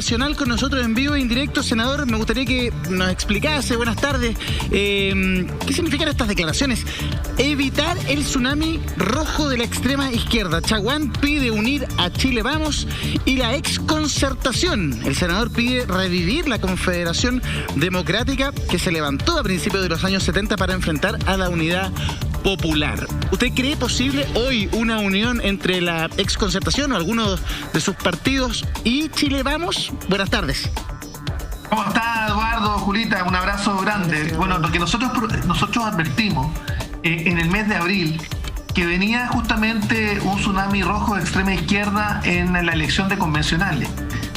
Nacional con nosotros en vivo e indirecto. Senador, me gustaría que nos explicase, buenas tardes, ¿qué significan estas declaraciones? Evitar el tsunami rojo de la extrema izquierda. Chaguán pide unir a Chile Vamos y la exconcertación. El senador pide revivir la Confederación Democrática que se levantó a principios de los años 70 para enfrentar a la Unidad Popular. ¿Usted cree posible hoy una unión entre la exconcertación o algunos de sus partidos y Chile Vamos? Buenas tardes. ¿Cómo está, Eduardo, Julita? Un abrazo grande. Bueno, lo que nosotros advertimos en el mes de abril, que venía justamente un tsunami rojo de extrema izquierda en la elección de convencionales.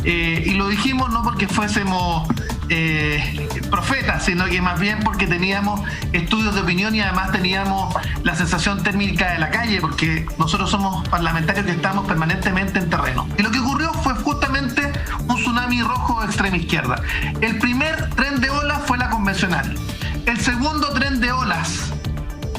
Y lo dijimos no porque fuésemos profetas, sino que más bien porque teníamos estudios de opinión y además teníamos la sensación térmica de la calle, porque nosotros somos parlamentarios que estamos permanentemente en terreno. Y lo que ocurrió fue justamente un tsunami rojo de extrema izquierda. El primer tren de olas fue la convencional. El segundo tren de olas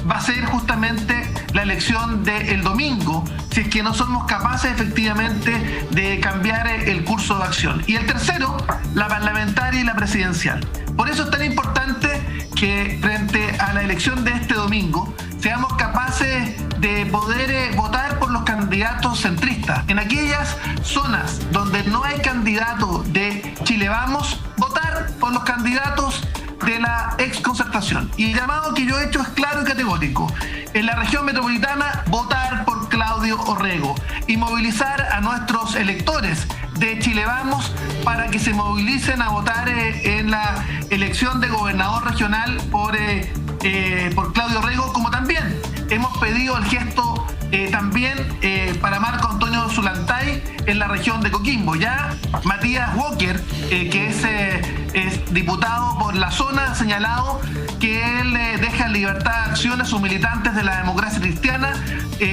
va a ser justamente la elección del domingo, si es que no somos capaces efectivamente de cambiar el curso de acción. Y el tercero, la parlamentaria y la presidencial. Por eso es tan importante que frente a la elección de este domingo seamos capaces de poder votar por los candidatos centristas. En aquellas zonas donde no hay candidato de Chile Vamos, votar por los candidatos de la exconcertación. Y el llamado que yo he hecho es claro y categórico. En la región metropolitana, votar por Claudio Orrego y movilizar a nuestros electores de Chile Vamos para que se movilicen a votar en la elección de gobernador regional por Claudio Orrego, como también hemos pedido el gesto también para Marco Antonio Zulantay en la región de Coquimbo. Ya Matías Walker, que es diputado por la zona, ha señalado que él deja en libertad de acción a sus militantes de la democracia cristiana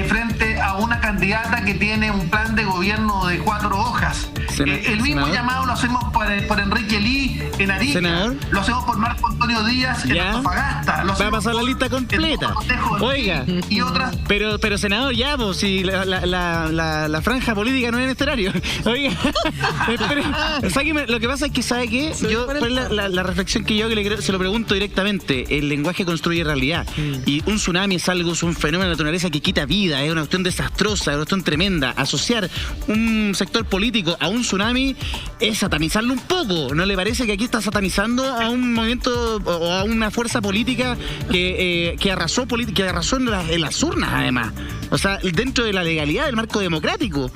frente a una candidata que tiene un plan de gobierno de 4 hojas. El mismo llamado lo hacemos por Enrique Lee en Arica, ¿senador? Lo hacemos por Marco Antonio Díaz en Antofagasta. Va a pasar la lista completa. Oiga, y otras. Pero senador, ya, pues, si la franja política no es en este horario. Oiga, sáqueme, lo que pasa es que, ¿sabe qué? Yo, la reflexión que yo se lo pregunto directamente, el lenguaje construye realidad. Y un tsunami es un fenómeno de naturaleza que quita vida, es una cuestión desastrosa, es una cuestión tremenda. Asociar un sector político a un tsunami es satanizarlo un poco. ¿No le parece que aquí está satanizando a un movimiento o a una fuerza política que arrasó en las urnas, además? O sea, dentro de la legalidad del marco democrático.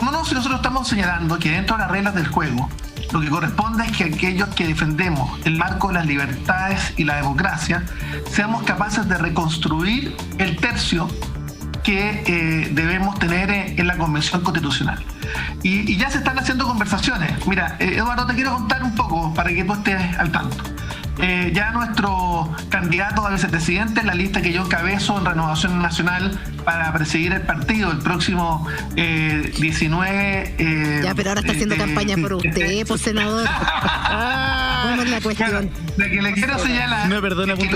No, si nosotros estamos señalando que dentro de las reglas del juego lo que corresponde es que aquellos que defendemos el marco de las libertades y la democracia seamos capaces de reconstruir el tercio que debemos tener en la Convención Constitucional. Y ya se están haciendo conversaciones. Mira, Eduardo, te quiero contar un poco para que tú estés al tanto. Ya nuestro candidato a vicepresidente en la lista que yo encabezo en Renovación Nacional para presidir el partido el próximo 19... ya, pero ahora está haciendo campaña por usted, por senador. ¿Cómo es la cuestión? Claro, la que le quiero señalar no perdona es que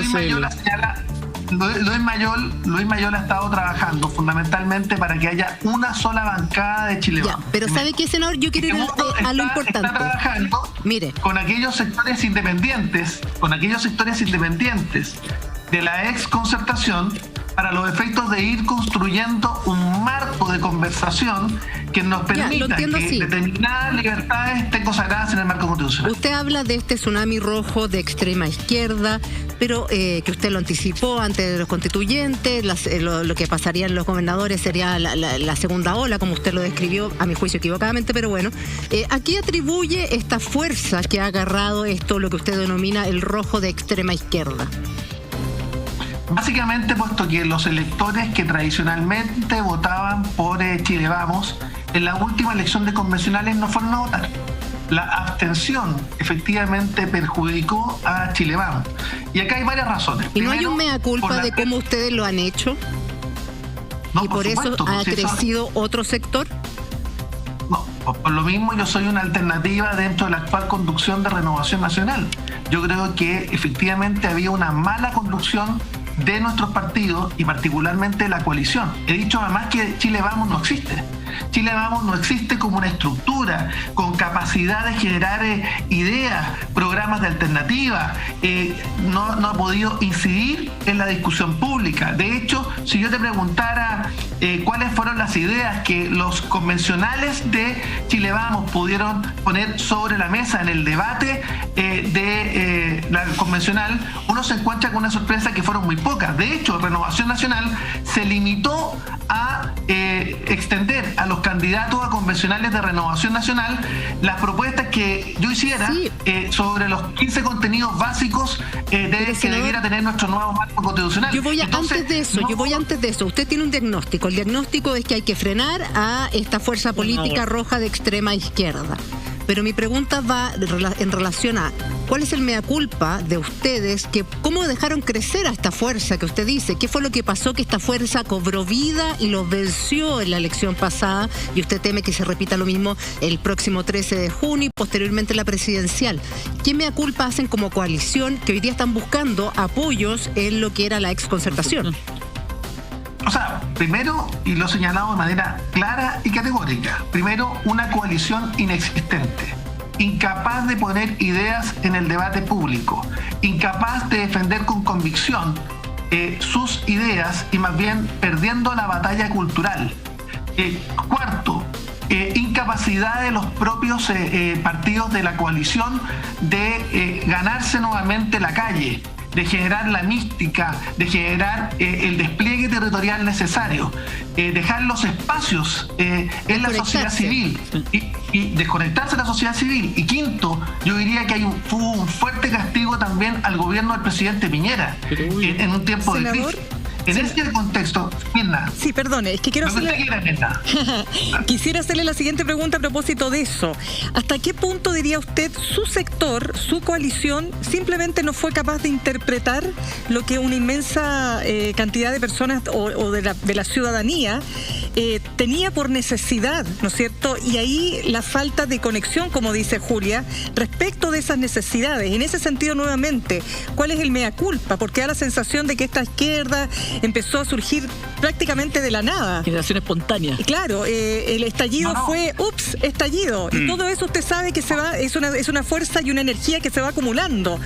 Luis Mayol ha estado trabajando fundamentalmente para que haya una sola bancada de Chile Vamos. Pero ¿sabe qué, senador? Yo quiero ir a lo importante. Está trabajando con aquellos sectores independientes, de la exconcertación para los efectos de ir construyendo un marco de conversación que nos permita que determinadas libertades estén consagradas en el marco constitucional. Usted habla de este tsunami rojo de extrema izquierda, pero que usted lo anticipó antes de los constituyentes, lo que pasaría en los gobernadores sería la segunda ola, como usted lo describió, a mi juicio equivocadamente, pero bueno. ¿A qué atribuye esta fuerza que ha agarrado esto, lo que usted denomina el rojo de extrema izquierda? Básicamente puesto que los electores que tradicionalmente votaban por Chile Vamos, en la última elección de convencionales no fueron a votar. La abstención efectivamente perjudicó a Chile Vamos. Y acá hay varias razones. ¿Y no hay un mea culpa de cómo ustedes lo han hecho? No, ¿y por eso ha crecido otro sector? No, por lo mismo yo soy una alternativa dentro de la actual conducción de Renovación Nacional. Yo creo que efectivamente había una mala conducción de nuestros partidos y particularmente de la coalición. He dicho además que Chile Vamos no existe. Chile Vamos no existe como una estructura con capacidad de generar ideas, programas de alternativa, no ha podido incidir en la discusión pública. De hecho, si yo te preguntara cuáles fueron las ideas que los convencionales de Chile Vamos pudieron poner sobre la mesa en el debate de la convencional, uno se encuentra con una sorpresa que fueron muy pocas. De hecho, Renovación Nacional se limitó a extender a los candidatos a convencionales de Renovación Nacional las propuestas que yo hiciera sobre los 15 contenidos básicos que debiera tener nuestro nuevo marco constitucional. Yo voy antes de eso. Usted tiene un diagnóstico. El diagnóstico es que hay que frenar a esta fuerza política roja de extrema izquierda. Pero mi pregunta va en relación a ¿cuál es el mea culpa de ustedes? ¿Cómo dejaron crecer a esta fuerza que usted dice? ¿Qué fue lo que pasó que esta fuerza cobró vida y los venció en la elección pasada? Y usted teme que se repita lo mismo el próximo 13 de junio y posteriormente la presidencial. ¿Qué mea culpa hacen como coalición que hoy día están buscando apoyos en lo que era la exconcertación? O sea, primero, y lo he señalado de manera clara y categórica, primero, una coalición inexistente, incapaz de poner ideas en el debate público, incapaz de defender con convicción sus ideas y más bien perdiendo la batalla cultural. Cuarto, incapacidad de los propios partidos de la coalición de ganarse nuevamente la calle, de generar la mística, de generar el despliegue territorial necesario, dejar los espacios en la sociedad civil y desconectarse de la sociedad civil. Y quinto, yo diría que hubo un fuerte castigo también al gobierno del presidente Piñera en un tiempo de crisis. En este contexto, Mirna. Sí, perdone, es que quiero quisiera hacerle la siguiente pregunta a propósito de eso. ¿Hasta qué punto diría usted su sector, su coalición, simplemente no fue capaz de interpretar lo que una inmensa cantidad de personas o de la ciudadanía tenía por necesidad, ¿no es cierto? Y ahí la falta de conexión, como dice Julia, respecto de esas necesidades. En ese sentido, nuevamente, ¿cuál es el mea culpa? Porque da la sensación de que esta izquierda empezó a surgir prácticamente de la nada. Generación espontánea. Claro, el estallido fue, estallido. Y todo eso usted sabe que se va, es una fuerza y una energía que se va acumulando.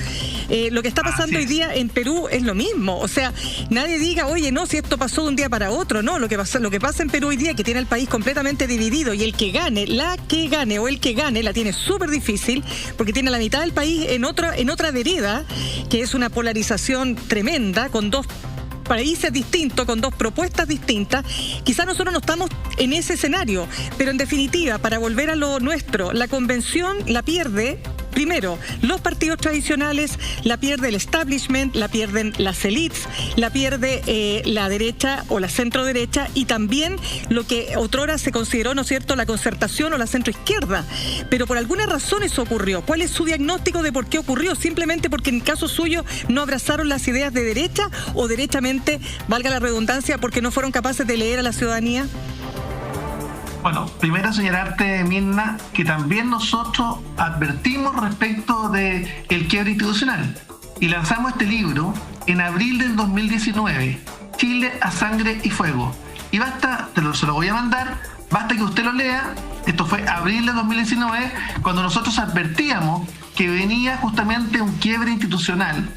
Lo que está pasando hoy día en Perú es lo mismo. O sea, nadie diga, oye, no, si esto pasó de un día para otro. No, lo que pasa en Perú hoy día, que tiene el país completamente dividido, y el que gane, o el que gane, la tiene súper difícil, porque tiene la mitad del país en otra vereda, que es una polarización tremenda, con dos países distintos, con dos propuestas distintas. Quizás nosotros no estamos en ese escenario, pero en definitiva, para volver a lo nuestro, la convención la pierde primero los partidos tradicionales, la pierde el establishment, la pierden las élites, la pierde la derecha o la centro-derecha, y también lo que otrora se consideró, ¿no es cierto?, la concertación o la centro-izquierda. Pero por alguna razón eso ocurrió. ¿Cuál es su diagnóstico de por qué ocurrió? ¿Simplemente porque en el caso suyo no abrazaron las ideas de derecha, o derechamente, valga la redundancia, porque no fueron capaces de leer a la ciudadanía? Bueno, primero señalarte, Mirna, que también nosotros advertimos respecto del quiebre institucional y lanzamos este libro en abril del 2019, Chile a sangre y fuego. Y basta, se lo voy a mandar, basta que usted lo lea. Esto fue abril del 2019, cuando nosotros advertíamos que venía justamente un quiebre institucional.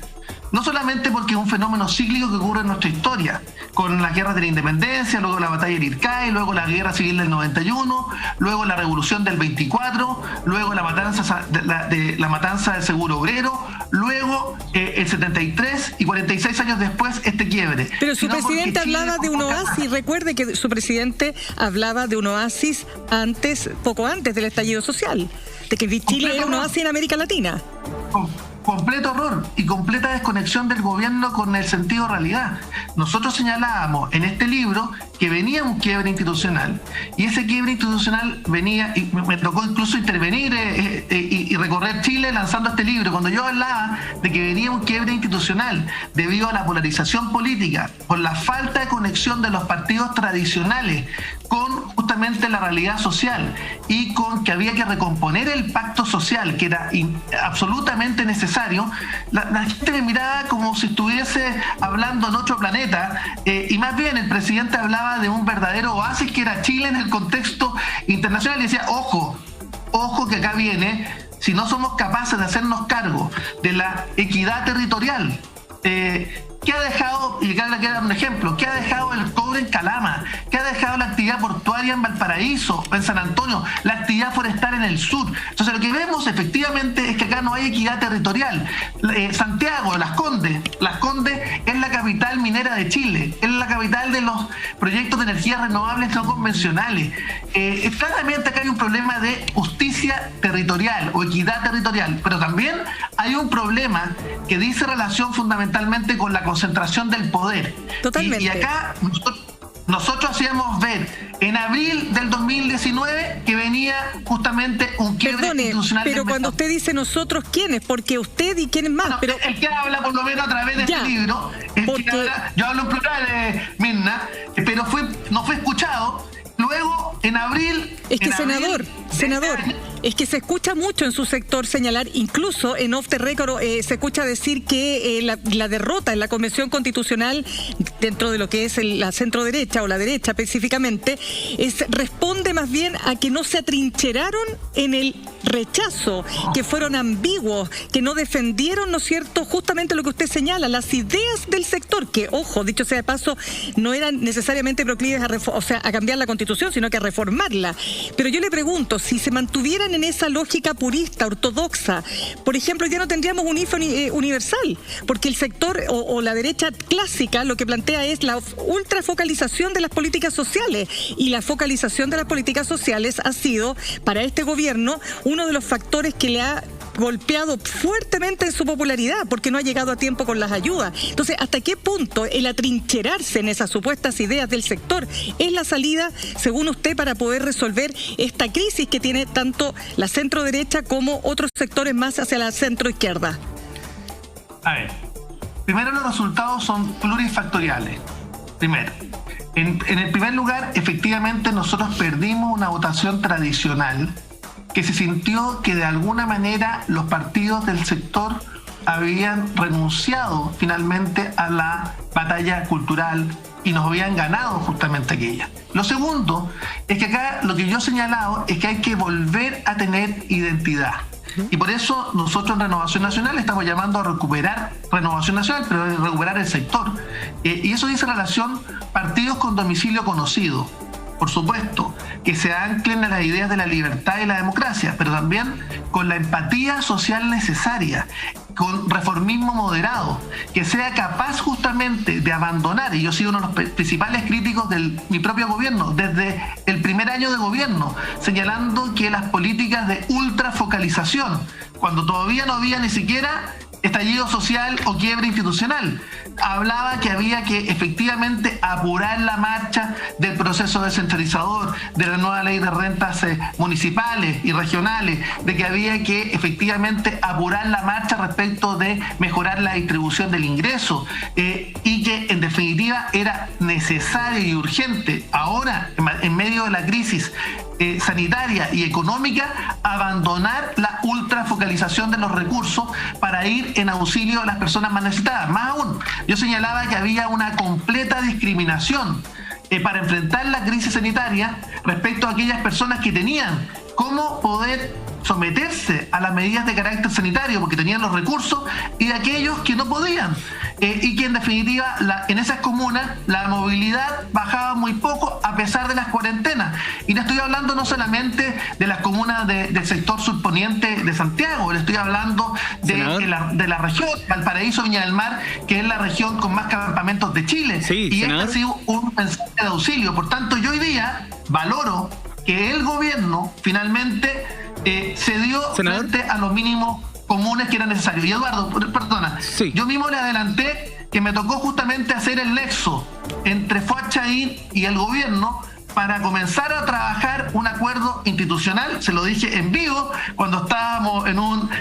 No solamente porque es un fenómeno cíclico que ocurre en nuestra historia, con las guerras de la independencia, luego la batalla del Ircay, luego la guerra civil del 91, luego la revolución del 24, luego la matanza del seguro obrero, luego el 73 y 46 años después este quiebre. Pero su presidente hablaba de un oasis, recuerde que su presidente hablaba de un oasis poco antes del estallido social, de que Chile era un oasis en América Latina. Completo error y completa desconexión del gobierno con el sentido de realidad. Nosotros señalábamos en este libro que venía un quiebre institucional, y ese quiebre institucional venía, y me tocó incluso intervenir y recorrer Chile lanzando este libro. Cuando yo hablaba de que venía un quiebre institucional debido a la polarización política, por la falta de conexión de los partidos tradicionales con justamente la realidad social y con que había que recomponer el pacto social, que era absolutamente necesario, la gente me miraba como si estuviese hablando en otro planeta, y más bien el presidente hablaba de un verdadero oasis que era Chile en el contexto internacional, y decía, ojo que acá viene, si no somos capaces de hacernos cargo de la equidad territorial, ¿qué ha dejado, y acá le queda un ejemplo, qué ha dejado el cobre en Calama? ¿Qué ha dejado la actividad portuaria en Valparaíso, en San Antonio? La actividad forestal en el sur. Entonces lo que vemos efectivamente es que acá no hay equidad territorial. Santiago, Las Condes es la capital minera de Chile, es la capital de los proyectos de energías renovables no convencionales. Claramente acá hay un problema de justicia territorial o equidad territorial, pero también hay un problema que dice relación fundamentalmente con la concentración del poder. Totalmente. Y acá nosotros hacíamos ver en abril del 2019 que venía justamente un quiebre institucional. Pero cuando usted dice nosotros, ¿quiénes? Porque usted y quiénes más. Bueno, pero el que habla por lo menos a través de este libro, yo hablo en plural, Mirna, pero no fue escuchado. Luego, en abril... Es que, senador, es que se escucha mucho en su sector señalar, incluso en Off the Record se escucha decir que la derrota en la Convención Constitucional, dentro de lo que es la centro derecha o la derecha específicamente, responde más bien a que no se atrincheraron en el rechazo, que fueron ambiguos, que no defendieron, ¿no es cierto?, justamente lo que usted señala, las ideas del sector, que, ojo, dicho sea de paso, no eran necesariamente proclives a cambiar la Constitución, sino que a reformarla. Pero yo le pregunto, si se mantuvieran en esa lógica purista, ortodoxa, por ejemplo, ya no tendríamos un IFE universal, porque el sector o la derecha clásica lo que plantea es la ultrafocalización de las políticas sociales, y la focalización de las políticas sociales ha sido, para este gobierno, uno de los factores que le ha golpeado fuertemente en su popularidad, porque no ha llegado a tiempo con las ayudas. Entonces, ¿hasta qué punto el atrincherarse en esas supuestas ideas del sector es la salida, según usted, para poder resolver esta crisis que tiene tanto la centro derecha como otros sectores más hacia la centro izquierda? A ver, primero los resultados son plurifactoriales. Primero, en el primer lugar, efectivamente nosotros perdimos una votación tradicional que se sintió que de alguna manera los partidos del sector habían renunciado finalmente a la batalla cultural y nos habían ganado justamente aquella. Lo segundo es que acá lo que yo he señalado es que hay que volver a tener identidad. Y por eso nosotros en Renovación Nacional estamos llamando a recuperar Renovación Nacional, pero a recuperar el sector. Y eso dice relación partidos con domicilio conocido. Por supuesto, que se anclen a las ideas de la libertad y la democracia, pero también con la empatía social necesaria, con reformismo moderado, que sea capaz justamente de abandonar, y yo soy uno de los principales críticos de mi propio gobierno, desde el primer año de gobierno, señalando que las políticas de ultrafocalización, cuando todavía no había ni siquiera estallido social o quiebre institucional, hablaba que había que efectivamente apurar la marcha del proceso descentralizador, de la nueva ley de rentas municipales y regionales, de que había que efectivamente apurar la marcha respecto de mejorar la distribución del ingreso, y que en definitiva era necesario y urgente ahora, en medio de la crisis sanitaria y económica, abandonar la ultrafocalización de los recursos para ir en auxilio a las personas más necesitadas. Más aún, yo señalaba que había una completa discriminación para enfrentar la crisis sanitaria respecto a aquellas personas que tenían cómo poder someterse a las medidas de carácter sanitario porque tenían los recursos, y de aquellos que no podían, y que en definitiva en esas comunas la movilidad bajaba muy poco a pesar de las cuarentenas. Y le estoy hablando no solamente de las comunas del sector surponiente de Santiago, le estoy hablando de la región Valparaíso, Viña del Mar, que es la región con más campamentos de Chile. Sí, y senador, este ha sido un mensaje de auxilio. Por tanto, yo hoy día valoro que el gobierno finalmente se dio frente a los mínimos comunes que eran necesarios. Y Eduardo, perdona, sí, yo mismo le adelanté que me tocó justamente hacer el nexo entre Fuad Chahín y el gobierno para comenzar a trabajar un acuerdo institucional, se lo dije en vivo cuando estábamos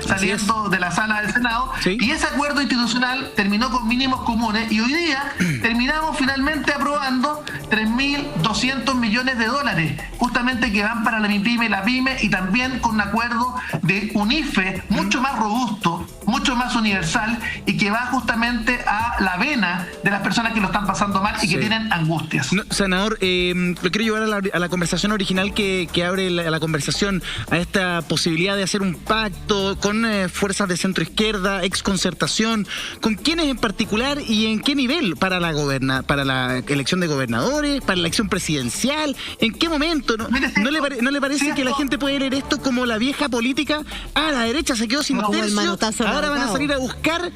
saliendo de la sala del Senado, ¿sí? Y ese acuerdo institucional terminó con mínimos comunes y hoy día terminamos finalmente aprobando 3.200 millones de dólares, justamente que van para la MIPYME, la PYME, y también con un acuerdo de un IFE mucho más robusto, mucho más universal y que va justamente a la vena de las personas que lo están pasando mal y que tienen angustias. No, senador, lo quiero llevar a la conversación original que abre la conversación, a esta posibilidad de hacer un pacto con fuerzas de centro izquierda, exconcertación, ¿con quiénes en particular y en qué nivel? ¿Para la elección de gobernadores? ¿Para la elección presidencial? ¿En qué momento? ¿No le parece que la gente puede leer esto como la vieja política? La derecha se quedó sin tercio, ahora van a salir a buscar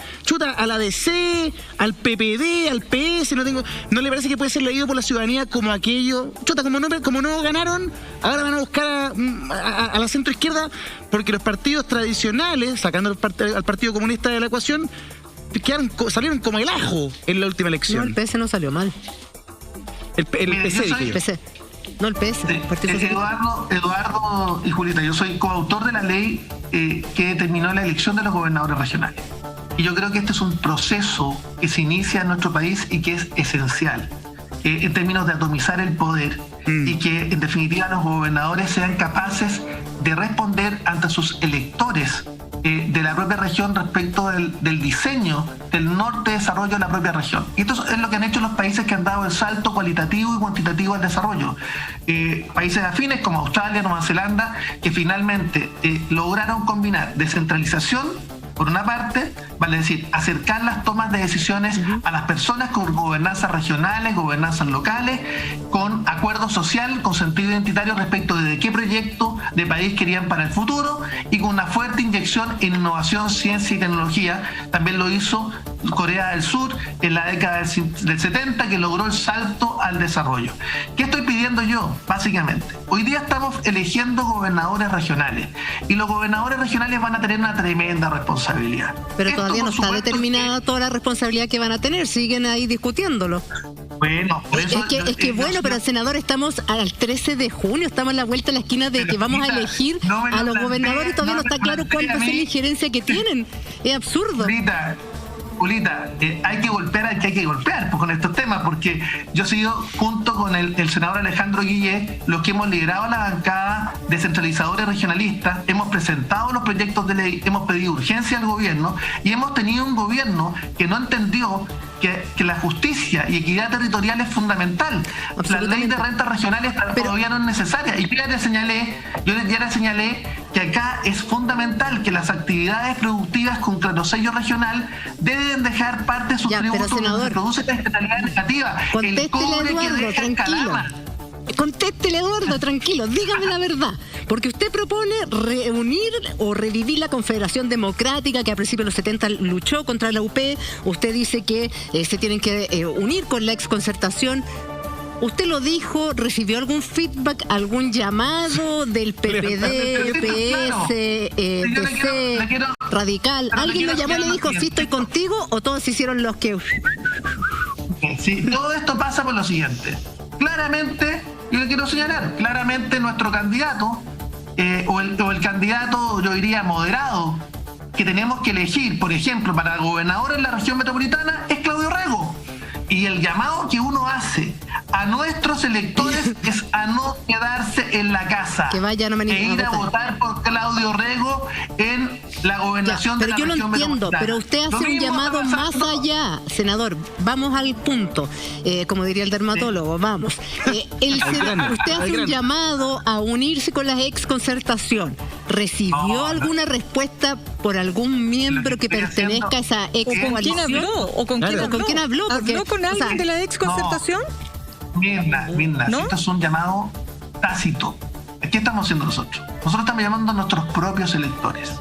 a la DC, al PPD, al PS, ¿no le parece que puede ser leído por la ciudadanía como aquello? Como no ganaron, ahora van a buscar a la centro izquierda, porque los partidos tradicionales, sacando al Partido Comunista de la ecuación, salieron como el ajo en la última elección. No, el PS no salió mal. El PC, dije yo. PC. No, el PS. Eduardo y Julieta, yo soy coautor de la ley que determinó la elección de los gobernadores regionales. Y yo creo que este es un proceso que se inicia en nuestro país y que es esencial en términos de atomizar el poder y que en definitiva los gobernadores sean capaces de responder ante sus electores de la propia región respecto del diseño del norte de desarrollo de la propia región. Y esto es lo que han hecho los países que han dado el salto cualitativo y cuantitativo al desarrollo. Países afines como Australia, Nueva Zelanda, que finalmente lograron combinar descentralización, por una parte, vale decir, acercar las tomas de decisiones a las personas con gobernanzas regionales, gobernanzas locales, con acuerdo social, con sentido identitario respecto de qué proyecto de país querían para el futuro y con una fuerte inyección en innovación, ciencia y tecnología. También lo hizo Corea del Sur en la década del 70, que logró el salto al desarrollo. ¿Qué estoy pidiendo yo? Básicamente, hoy día estamos eligiendo gobernadores regionales y los gobernadores regionales van a tener una tremenda responsabilidad. Pero esto, todavía no está determinada toda la responsabilidad que van a tener, siguen ahí discutiéndolo. Bueno, por eso es que bueno, pero senador, estamos al 13 de junio, estamos a la vuelta de la esquina de que vamos a elegir a los gobernadores y todavía no está claro cuál va a ser la injerencia que tienen. Es absurdo. Julita, hay que golpear al que hay que golpear con estos temas, porque yo he sido, junto con el senador Alejandro Guillé, los que hemos liderado la bancada descentralizadora y regionalista, hemos presentado los proyectos de ley, hemos pedido urgencia al gobierno y hemos tenido un gobierno que no entendió que la justicia y equidad territorial es fundamental. La ley de rentas regionales todavía no es necesaria. Y yo ya le señalé que acá es fundamental que las actividades productivas con clarosello regional deben dejar parte de sus tributos donde se produce la externalidad negativa. El cobre que deja en Calama. Contéstele, Eduardo, tranquilo, dígame la verdad. Porque usted propone reunir o revivir la Confederación Democrática que a principios de los 70 luchó contra la UP. Usted dice que se tienen que unir con la exconcertación. Usted lo dijo, ¿recibió algún feedback, algún llamado del PPD, PS, DC, Radical? ¿Alguien lo llamó y le dijo, sí, estoy contigo? ¿O todos hicieron los que...? Sí, todo esto pasa por lo siguiente. Claramente, yo le quiero señalar, claramente nuestro candidato, o el candidato, yo diría, moderado, que tenemos que elegir, por ejemplo, para gobernador en la región metropolitana, es Claudio Rego. Y el llamado que uno hace a nuestros electores es a no quedarse en la casa, que vayan a ir a votar por Claudio Rego en la gobernación de la región metropolitana. Pero yo lo entiendo, pero usted hace un llamado más allá, senador. Vamos al punto, como diría el dermatólogo, vamos. Usted hace un llamado a unirse con la exconcertación. ¿Recibió alguna respuesta por algún miembro que pertenezca a esa excoalición? ¿O con quién habló? ¿Habló con alguien de la exconcertación? Mirna, ¿no? Esto es un llamado tácito. ¿Qué estamos haciendo nosotros? Nosotros estamos llamando a nuestros propios electores.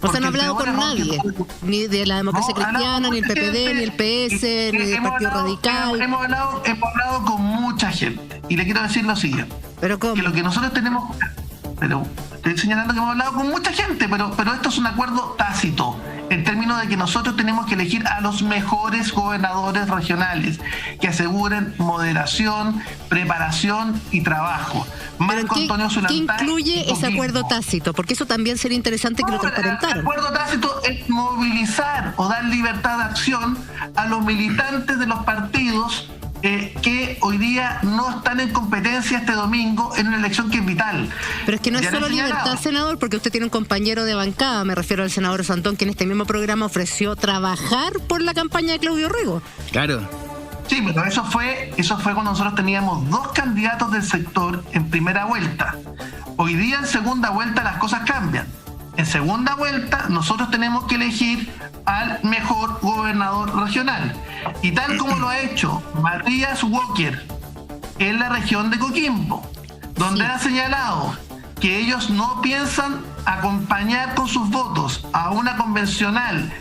O sea, no ha hablado con nadie, ni de la democracia cristiana, ni el PPD, ni el PS, ni del Partido Radical. Hemos hablado con mucha gente. Y le quiero decir lo siguiente. ¿Pero cómo? Que lo que nosotros tenemos... Pero estoy señalando que hemos hablado con mucha gente, pero esto es un acuerdo tácito. en términos de que nosotros tenemos que elegir a los mejores gobernadores regionales que aseguren moderación, preparación y trabajo. Marco Antonio ¿Qué Zulantay incluye ese acuerdo tácito? Porque eso también sería interesante que lo transparentaran. El acuerdo tácito es movilizar o dar libertad de acción a los militantes de los partidos que hoy día no están en competencia este domingo en una elección que es vital. Pero es que no es solo libertad, senador, porque usted tiene un compañero de bancada, me refiero al senador Santón, que en este mismo programa ofreció trabajar por la campaña de Claudio Rego. Claro. Sí, pero eso fue cuando nosotros teníamos 2 candidatos del sector en primera vuelta. Hoy día en segunda vuelta las cosas cambian. En segunda vuelta nosotros tenemos que elegir al mejor gobernador regional. Y tal como lo ha hecho Matías Walker en la región de Coquimbo, donde ha señalado que ellos no piensan acompañar con sus votos a una convencional,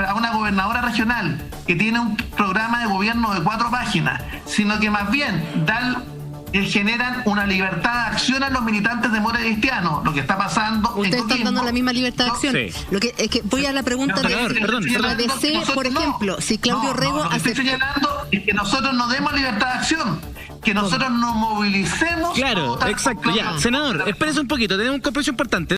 a una gobernadora regional que tiene un programa de gobierno de 4 páginas, sino que más bien generan una libertad de acción a los militantes de Mora Cristiano, lo que está pasando Ustedes en Coquimbo. están dando la misma libertad de acción. Sí. Lo que es que voy a la pregunta de ADC, por ejemplo, si Claudio Rego lo que estoy señalando es que nosotros no demos libertad de acción, que nosotros nos movilicemos. Claro, exacto. Ya, senador, espérese un poquito, tenemos un compromiso importante.